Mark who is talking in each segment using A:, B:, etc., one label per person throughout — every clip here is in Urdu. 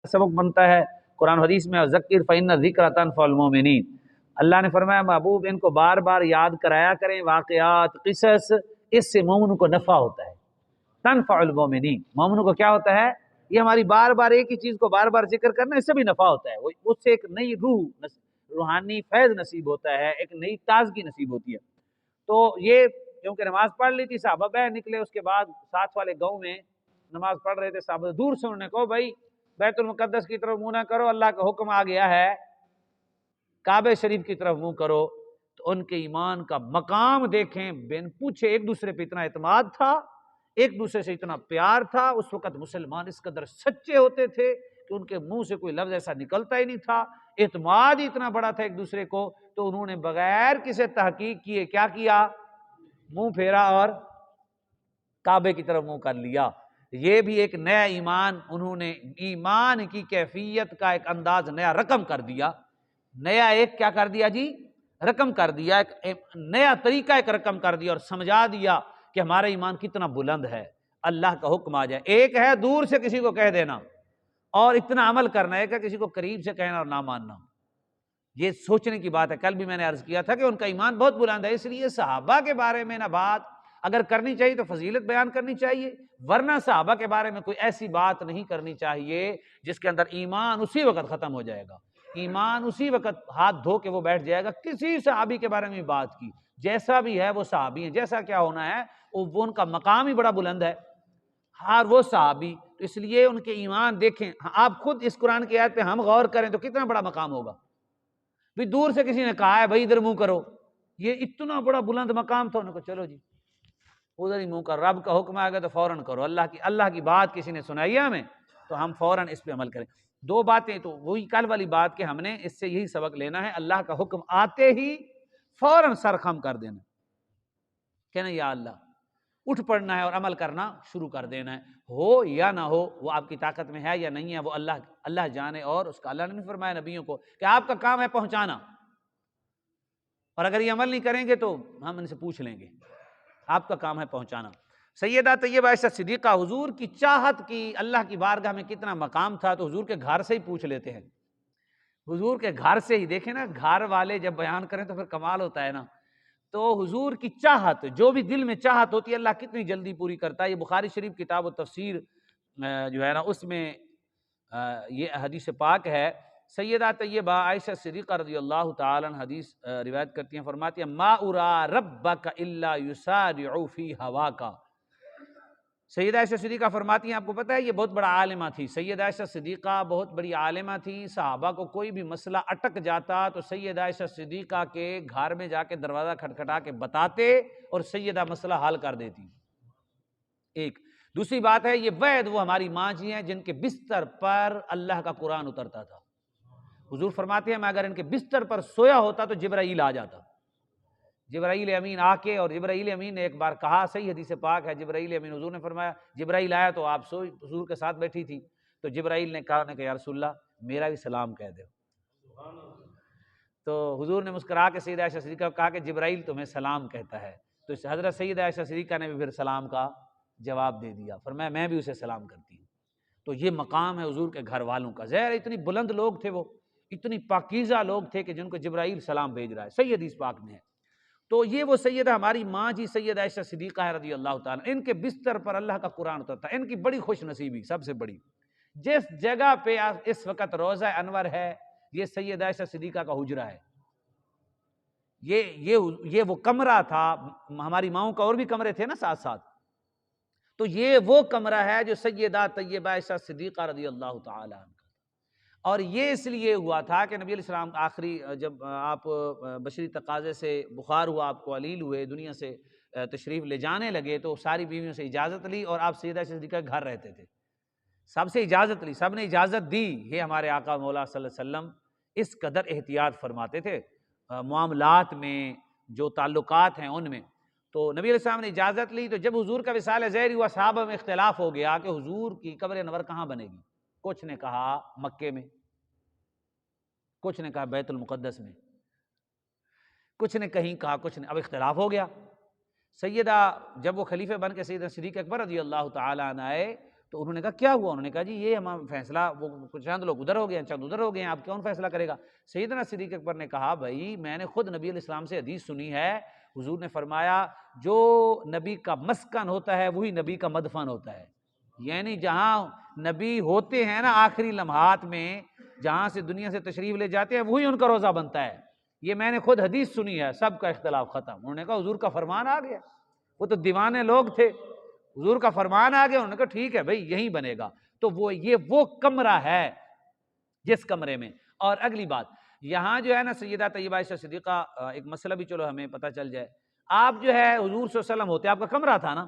A: سبق بنتا ہے قرآن حدیث میں، ذکر فإن الذکر تنفع المؤمنین، اللہ نے فرمایا محبوب ان کو بار بار یاد کرایا کریں، واقعات قصص، اس سے مومنوں کو نفع ہوتا ہے۔ تنفع المؤمنین، مومنوں کو کیا ہوتا ہے؟ یہ ہماری بار بار ایک ہی چیز کو بار بار ذکر کرنا، اس سے بھی نفع ہوتا ہے، اس سے ایک نئی روحانی فیض نصیب ہوتا ہے، ایک نئی تازگی نصیب ہوتی ہے۔ تو یہ کیونکہ نماز پڑھ لی تھی، صحابہ باہر نکلے، اس کے بعد ساتھ والے گاؤں میں نماز پڑھ رہے تھے، صحابہ دور سے انہوں نے کہا بھائی بیت المقدس کی طرف منہ نہ کرو، اللہ کا حکم آ گیا ہے، کعبہ شریف کی طرف منہ کرو۔ تو ان کے ایمان کا مقام دیکھیں، بن پوچھے ایک دوسرے پہ اتنا اعتماد تھا، ایک دوسرے سے اتنا پیار تھا، اس وقت مسلمان اس قدر سچے ہوتے تھے کہ ان کے منہ سے کوئی لفظ ایسا نکلتا ہی نہیں تھا، اعتماد ہی اتنا بڑا تھا ایک دوسرے کو، تو انہوں نے بغیر کسی تحقیق کیے کیا کیا؟ منہ پھیرا اور کعبے کی طرف منہ کر لیا۔ یہ بھی ایک نیا ایمان، انہوں نے ایمان کی کیفیت کا ایک انداز نیا رقم کر دیا، نیا ایک کیا کر دیا جی؟ رقم کر دیا، ایک نیا طریقہ ایک رقم کر دیا اور سمجھا دیا کہ ہمارا ایمان کتنا بلند ہے۔ اللہ کا حکم آ جائے، ایک ہے دور سے کسی کو کہہ دینا اور اتنا عمل کرنا ہے کہ کسی کو قریب سے کہنا اور نہ ماننا، یہ سوچنے کی بات ہے۔ کل بھی میں نے عرض کیا تھا کہ ان کا ایمان بہت بلند ہے، اس لیے صحابہ کے بارے میں نہ بات اگر کرنی چاہیے تو فضیلت بیان کرنی چاہیے، ورنہ صحابہ کے بارے میں کوئی ایسی بات نہیں کرنی چاہیے جس کے اندر ایمان اسی وقت ختم ہو جائے گا، ایمان اسی وقت ہاتھ دھو کے وہ بیٹھ جائے گا۔ کسی صحابی کے بارے میں بات کی، جیسا بھی ہے وہ صحابی ہے، جیسا کیا ہونا ہے وہ ان کا مقام ہی بڑا بلند ہے، ہر وہ صحابی، تو اس لیے ان کے ایمان دیکھیں۔ آپ خود اس قرآن کی آیت پہ ہم غور کریں تو کتنا بڑا مقام ہوگا۔ بھی دور سے کسی نے کہا ہے بھائی ادھر منہ کرو، یہ اتنا بڑا بلند مقام تھا، انہوں نے کہا چلو جی ادھر ہی منہ کر، رب کا حکم آ گیا تو فوراً کرو، اللہ کی بات کسی نے سنائی ہے ہمیں تو ہم فوراً اس پہ عمل کریں۔ دو باتیں تو وہی کل والی بات کہ ہم نے اس سے یہی سبق لینا ہے، اللہ کا حکم آتے ہی فوراً سر خم کر دینا، کہنا یا اللہ، اٹھ پڑنا ہے اور عمل کرنا شروع کر دینا ہے، ہو یا نہ ہو، وہ آپ کی طاقت میں ہے یا نہیں ہے وہ اللہ جانے، اور اس کا اللہ نے فرمایا نبیوں کو کہ آپ کا کام ہے پہنچانا، اور اگر یہ عمل نہیں کریں گے تو ہم ان سے پوچھ لیں گے، آپ کا کام ہے پہنچانا۔ سیدہ طیبہ عائشہ صدیقہ حضور کی چاہت کی اللہ کی بارگاہ میں کتنا مقام تھا، تو حضور کے گھر سے ہی پوچھ لیتے ہیں، حضور کے گھر سے ہی، دیکھیں نا گھر والے جب بیان کریں تو پھر کمال ہوتا ہے نا۔ تو حضور کی چاہت، جو بھی دل میں چاہت ہوتی ہے اللہ کتنی جلدی پوری کرتا ہے۔ یہ بخاری شریف کتاب و تفسیر جو ہے نا اس میں یہ حدیث پاک ہے، سیدہ طیبہ عائشہ صدیقہ رضی اللہ تعالی عنہ حدیث روایت کرتی ہیں، فرماتی ہیں ما ارا ربک الا یسارع فی ہواک۔ سیدہ عائشہ صدیقہ فرماتی ہیں آپ کو پتہ ہے یہ بہت بڑا عالمہ تھی، سیدہ عائشہ صدیقہ بہت بڑی عالمہ تھی، صحابہ کو کوئی بھی مسئلہ اٹک جاتا تو سیدہ عائشہ صدیقہ کے گھر میں جا کے دروازہ کھٹکھٹا کے بتاتے اور سیدہ مسئلہ حل کر دیتی۔ ایک دوسری بات ہے یہ وہ ہماری ماں جی ہیں جن کے بستر پر اللہ کا قرآن اترتا تھا، حضور فرماتے ہیں میں اگر ان کے بستر پر سویا ہوتا تو جبرائیل آ جاتا، جبرائیل امین آ کے، اور جبرائیل امین نے ایک بار کہا، صحیح حدیث پاک ہے، جبرائیل امین حضور نے فرمایا جبرائیل آیا تو آپ سوئی حضور کے ساتھ بیٹھی تھی، تو جبرائیل نے کہا کہ یا رسول اللہ میرا بھی سلام کہہ دو، تو حضور نے مسکرا کے سیدہ عائشہ صدیقہ کو کہا کہ جبرائیل تمہیں سلام کہتا ہے، تو حضرت سیدہ عائشہ صدیقہ نے بھی پھر سلام کا جواب دے دیا، فرمایا میں بھی اسے سلام کرتی ہوں۔ تو یہ مقام ہے حضور کے گھر والوں کا، ظاہر اتنی بلند لوگ تھے، وہ اتنی پاکیزہ لوگ تھے کہ جن کو جبرائیل سلام بھیج رہا ہے، صحیح حدیث پاک میں ہے۔ تو یہ وہ سیدہ ہماری ماں جی سیدہ عائشہ صدیقہ رضی اللہ تعالیٰ، ان کے بستر پر اللہ کا قرآن اترتا ہے، ان کی بڑی خوش نصیبی سب سے بڑی، جس جگہ پہ اس وقت روضہ انور ہے یہ سیدہ عائشہ صدیقہ کا حجرہ ہے، یہ وہ کمرہ تھا، ہماری ماؤں کا اور بھی کمرے تھے نا ساتھ ساتھ، تو یہ وہ کمرہ ہے جو سیدہ طیبہ عائشہ صدیقہ رضی اللہ تعالی عنہ، اور یہ اس لیے ہوا تھا کہ نبی علیہ السلام آخری جب آپ بشری تقاضے سے بخار ہوا، آپ کو علیل ہوئے، دنیا سے تشریف لے جانے لگے، تو ساری بیویوں سے اجازت لی اور آپ سیدہ صدیقہ گھر رہتے تھے، سب سے اجازت لی، سب نے اجازت دی، یہ ہمارے آقا مولا صلی اللہ علیہ وسلم اس قدر احتیاط فرماتے تھے معاملات میں، جو تعلقات ہیں ان میں، تو نبی علیہ السلام نے اجازت لی۔ تو جب حضور کا وصال ظاہر ہوا صحابہ میں اختلاف ہو گیا کہ حضور کی قبر انور کہاں بنے گی، کچھ نے کہا مکے میں، کچھ نے کہا بیت المقدس میں، کچھ نے کہیں کہا، کچھ نے، اب اختلاف ہو گیا۔ سیدہ جب وہ خلیفہ بن کے سیدہ صدیق اکبر رضی اللہ تعالی عنہ آئے تو انہوں نے کہا کیا ہوا؟ انہوں نے کہا جی یہ ہمارا فیصلہ، وہ کچھ چند لوگ ادھر ہو گئے ہیں، چند ادھر ہو گئے ہیں، آپ کون فیصلہ کرے گا؟ سیدنا صدیق اکبر نے کہا بھائی میں نے خود نبی علیہ السلام سے حدیث سنی ہے، حضور نے فرمایا جو نبی کا مسکن ہوتا ہے وہی نبی کا مدفن ہوتا ہے، یعنی جہاں نبی ہوتے ہیں نا آخری لمحات میں، جہاں سے دنیا سے تشریف لے جاتے ہیں وہی ان کا روزہ بنتا ہے، یہ میں نے خود حدیث سنی ہے، سب کا اختلاف ختم۔ انہوں نے کہا حضور کا فرمان آ گیا، وہ تو دیوانے لوگ تھے، حضور کا فرمان آ گیا، انہوں نے کہا ٹھیک ہے بھائی یہی بنے گا۔ تو وہ کمرہ ہے جس کمرے میں۔ اور اگلی بات یہاں جو ہے نا سیدہ طیبہ عائشہ صدیقہ، ایک مسئلہ بھی چلو ہمیں پتہ چل جائے، آپ جو ہے حضور صلی اللہ علیہ وسلم ہوتے، آپ کا کمرہ تھا نا،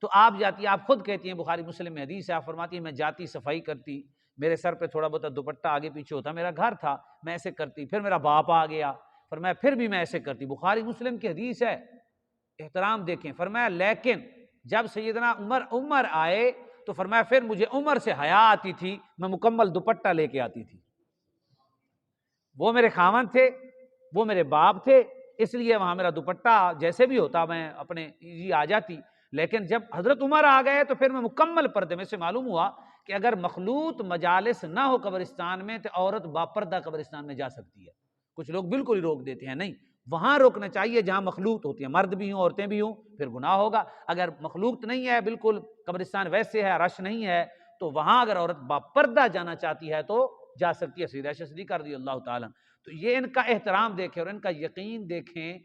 A: تو آپ جاتی، آپ خود کہتی ہیں بخاری مسلم میں حدیث ہے، آپ فرماتی ہیں میں جاتی صفائی کرتی، میرے سر پہ تھوڑا بہت دوپٹہ آگے پیچھے ہوتا، میرا گھر تھا میں ایسے کرتی، پھر میرا باپ آ گیا، فرمایا پھر بھی میں ایسے کرتی، بخاری مسلم کی حدیث ہے، احترام دیکھیں۔ فرمایا لیکن جب سیدنا عمر آئے تو فرمایا پھر مجھے عمر سے حیا آتی تھی، میں مکمل دوپٹہ لے کے آتی تھی، وہ میرے خاوند تھے، وہ میرے باپ تھے، اس لیے وہاں میرا دوپٹہ جیسے بھی ہوتا میں اپنے آ جاتی، لیکن جب حضرت عمر آ گئے تو پھر میں مکمل پردے میں سے معلوم ہوا کہ اگر مخلوط مجالس نہ ہو قبرستان میں تو عورت باپردہ قبرستان میں جا سکتی ہے۔ کچھ لوگ بالکل ہی روک دیتے ہیں، نہیں، وہاں روکنا چاہیے جہاں مخلوط ہوتی ہے، مرد بھی ہوں عورتیں بھی ہوں، پھر گناہ ہوگا۔ اگر مخلوط نہیں ہے، بالکل قبرستان ویسے ہے، رش نہیں ہے، تو وہاں اگر عورت باپردہ جانا چاہتی ہے تو جا سکتی ہے۔ سیدہ عائشہ صدیقہ رضی اللہ تعالیٰ، تو یہ ان کا احترام دیکھیں اور ان کا یقین دیکھیں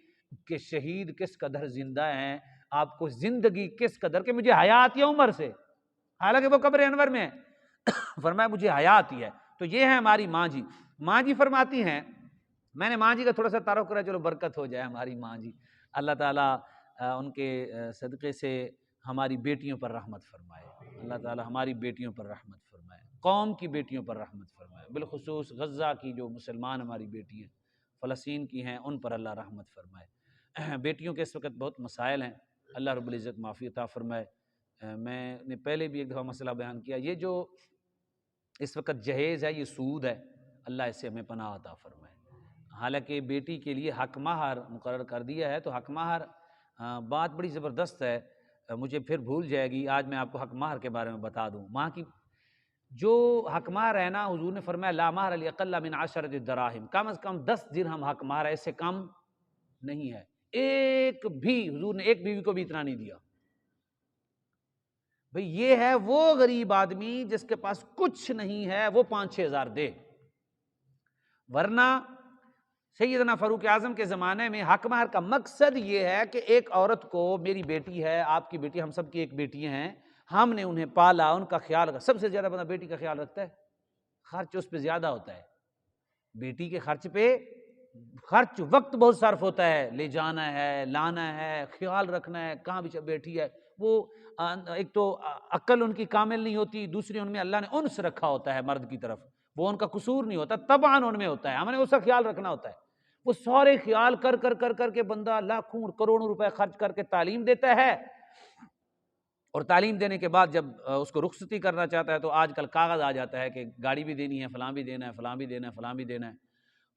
A: کہ شہید کس قدر زندہ ہیں، آپ کو زندگی کس قدر کہ مجھے حیا آتی ہے عمر سے، حالانکہ وہ قبر انور میں ہے فرمایا مجھے حیا آتی ہے۔ تو یہ ہے ہماری ماں جی۔ ماں جی فرماتی ہیں، میں نے ماں جی کا تھوڑا سا تعارف کرا، چلو برکت ہو جائے ہماری ماں جی، اللہ تعالیٰ ان کے صدقے سے ہماری بیٹیوں پر رحمت فرمائے، اللہ تعالیٰ ہماری بیٹیوں پر رحمت فرمائے، قوم کی بیٹیوں پر رحمت فرمائے، بالخصوص غزہ کی جو مسلمان ہماری بیٹی ہیں، فلسطین کی ہیں، ان پر اللہ رحمت فرمائے۔ بیٹیوں کے اس وقت بہت مسائل ہیں، اللہ رب العزت معافی عطا فرمائے۔ میں نے پہلے بھی ایک دفعہ مسئلہ بیان کیا، یہ جو اس وقت جہیز ہے یہ سود ہے، اللہ اس سے ہمیں پناہ عطا فرمائے۔ حالانکہ بیٹی کے لیے حق مہر مقرر کر دیا ہے، تو حق مہر بات بڑی زبردست ہے، مجھے پھر بھول جائے گی، آج میں آپ کو حق مہر کے بارے میں بتا دوں۔ ماں کی جو حق مہر ہے نا، حضور نے فرمایا لا مہر اقل من 10 دراہم، کم از کم 10 درہم حق مہر ہے، اس سے کم نہیں ہے۔ ایک بھی حضور نے ایک بیوی کو بھی اتنا نہیں دیا۔ بھئی یہ ہے وہ غریب آدمی جس کے پاس کچھ نہیں ہے، وہ 5-6 ہزار دے، ورنہ سیدنا فاروق اعظم کے زمانے میں حق مہر کا مقصد یہ ہے کہ ایک عورت کو، میری بیٹی ہے، آپ کی بیٹی، ہم سب کی ایک بیٹی ہیں، ہم نے انہیں پالا، ان کا خیال رکھا۔ سب سے زیادہ بندہ بیٹی کا خیال رکھتا ہے، خرچ اس پہ زیادہ ہوتا ہے، بیٹی کے خرچ پہ خرچ وقت بہت صرف ہوتا ہے، لے جانا ہے، لانا ہے، خیال رکھنا ہے، کہاں بھی بیٹھی ہے، وہ ایک تو عقل ان کی کامل نہیں ہوتی، دوسری ان میں اللہ نے انس رکھا ہوتا ہے مرد کی طرف، وہ ان کا قصور نہیں ہوتا، طبعاً ان میں ہوتا ہے، ہم نے اس کا خیال رکھنا ہوتا ہے۔ وہ سارے خیال کر کے بندہ لاکھوں کروڑوں روپے خرچ کر کے تعلیم دیتا ہے، اور تعلیم دینے کے بعد جب اس کو رخصتی کرنا چاہتا ہے تو آج کل کاغذ آ جاتا ہے کہ گاڑی بھی دینی ہے، فلاں بھی دینا ہے، فلاں بھی دینا ہے، فلاں بھی دینا ہے۔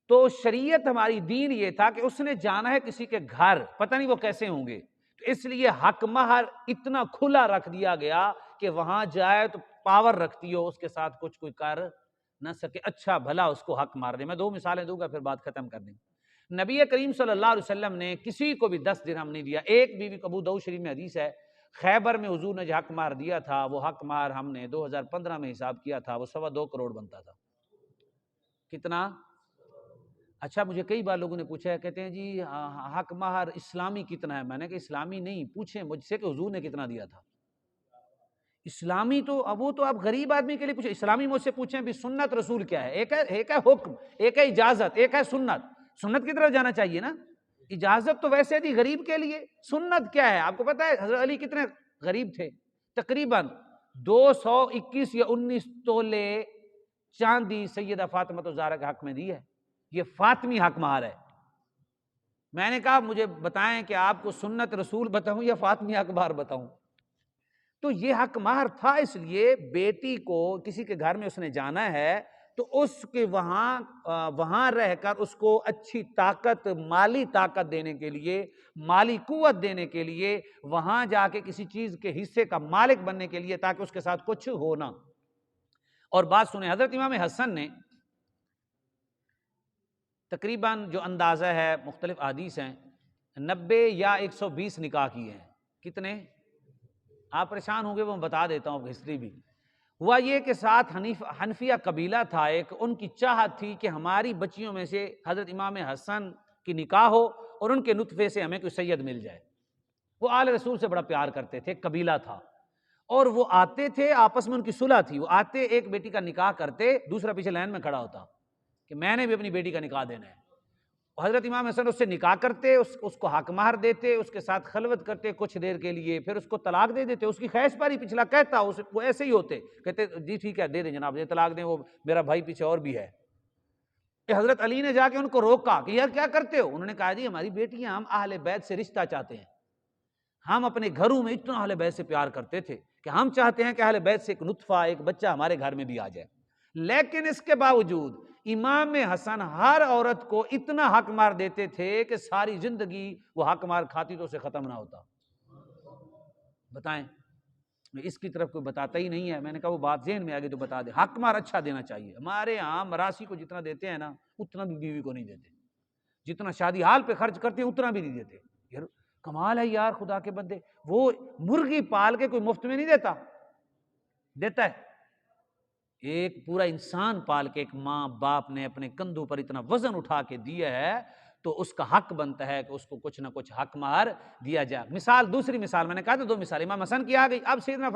A: تو شریعت ہماری دین یہ تھا کہ اس نے جانا ہے کسی کے گھر، پتہ نہیں وہ کیسے ہوں گے، تو اس لیے حق مہر اتنا کھلا رکھ دیا گیا کہ وہاں جائے تو پاور رکھتی ہو، اس کے ساتھ کچھ کوئی کر نہ سکے، اچھا بھلا اس کو حق مار دے۔ میں 2 مثالیں دوں گا پھر بات ختم کر دیں۔ نبی کریم صلی اللہ علیہ وسلم نے کسی کو بھی 10 درہم نہیں دیا۔ ایک بیوی کو، ابو داؤد شریف میں حدیث ہے، خیبر میں حضور نے جو حق مہر دیا تھا، وہ حق مہر ہم نے 2015 میں حساب کیا تھا، وہ 2.25 کروڑ بنتا تھا۔ کتنا؟ اچھا، مجھے کئی بار لوگوں نے پوچھا ہے، کہتے ہیں جی حق مہر اسلامی کتنا ہے؟ میں نے کہا اسلامی نہیں، پوچھیں مجھ سے کہ حضور نے کتنا دیا تھا۔ اسلامی تو وہ تو آپ غریب آدمی کے لیے پوچھیں، اسلامی مجھ سے پوچھیں بھی سنت رسول کیا ہے؟ ایک ہے حکم، ایک ہے اجازت، ایک ہے سنت۔ سنت کی طرف جانا چاہیے نا، اجازت تو ویسے تھی غریب کے لیے، سنت کیا ہے؟ آپ کو پتہ ہے حضرت علی کتنے غریب تھے؟ تقریباً 221 یا 19 تولے چاندی سیدہ فاطمہ الزہرا کے حق میں دی ہے، یہ فاطمی حق مہر ہے۔ میں نے کہا مجھے بتائیں کہ آپ کو سنت رسول بتاؤں یا فاطمی حق مہر بتاؤں؟ تو یہ حق مہر تھا، اس لیے بیٹی کو کسی کے گھر میں اس نے جانا ہے تو تو اس کے وہاں رہ کر اس کو اچھی طاقت، مالی طاقت دینے کے لیے، مالی قوت دینے کے لیے، وہاں جا کے کسی چیز کے حصے کا مالک بننے کے لیے، تاکہ اس کے ساتھ کچھ ہو نہ۔ اور بات سنیں، حضرت امام حسن نے تقریباً جو اندازہ ہے، مختلف احادیث ہیں، 90 یا 120 نکاح کیے ہیں۔ کتنے؟ آپ پریشان ہوں گے، وہ میں بتا دیتا ہوں ہسٹری بھی۔ ہوا یہ کہ ساتھ حنفیہ قبیلہ تھا ایک، ان کی چاہت تھی کہ ہماری بچیوں میں سے حضرت امام حسن کی نکاح ہو اور ان کے نطفے سے ہمیں کوئی سید مل جائے۔ وہ آل رسول سے بڑا پیار کرتے تھے، قبیلہ تھا، اور وہ آتے تھے، آپس میں ان کی صلح تھی، وہ آتے ایک بیٹی کا نکاح کرتے، دوسرا پیچھے لائن میں کھڑا ہوتا کہ میں نے بھی اپنی بیٹی کا نکاح دینا ہے۔ حضرت امام حسن اس سے نکاح کرتے، اس کو حق مہر دیتے، اس کے ساتھ خلوت کرتے کچھ دیر کے لیے، پھر اس کو طلاق دے دیتے۔ اس کی خواہش پر ہی پچھلا کہتا، وہ ایسے ہی ہوتے، کہتے جی ٹھیک ہے دے دیں جناب، یہ طلاق دیں، وہ میرا بھائی پیچھے اور بھی ہے۔ کہ حضرت علی نے جا کے ان کو روکا کہ یار کیا کرتے ہو؟ انہوں نے کہا جی ہماری بیٹیاں، ہم اہل بیت سے رشتہ چاہتے ہیں، ہم اپنے گھروں میں اتنا اہل بیت سے پیار کرتے تھے کہ ہم چاہتے ہیں کہ اہل بیت سے ایک نطفہ، ایک بچہ ہمارے گھر میں بھی آ جائے۔ لیکن اس کے باوجود امام حسن ہر عورت کو اتنا حق مار دیتے تھے کہ ساری زندگی وہ حق مار کھاتی تو اسے ختم نہ ہوتا۔ بتائیں، میں اس کی طرف کوئی بتاتا ہی نہیں ہے، میں نے کہا وہ بات ذہن میں آگے تو بتا دے، حق مار اچھا دینا چاہیے۔ ہمارے ہاں مراسی کو جتنا دیتے ہیں نا، اتنا بھی بیوی کو نہیں دیتے، جتنا شادی حال پہ خرچ کرتے ہیں اتنا بھی نہیں دیتے۔ یار کمال ہے یار، خدا کے بندے، وہ مرغی پال کے کوئی مفت میں نہیں دیتا، دیتا ہے۔ ایک پورا انسان پال کے ایک ماں باپ نے اپنے کندھوں پر اتنا وزن اٹھا کے دیا ہے، تو اس کا حق بنتا ہے کہ اس کو کچھ نہ کچھ حق مہر دیا جائے۔ مثال، دوسری مثال میں نے کہا تھا 2 مثال امام حسن کی آ گئی، اب سیدنا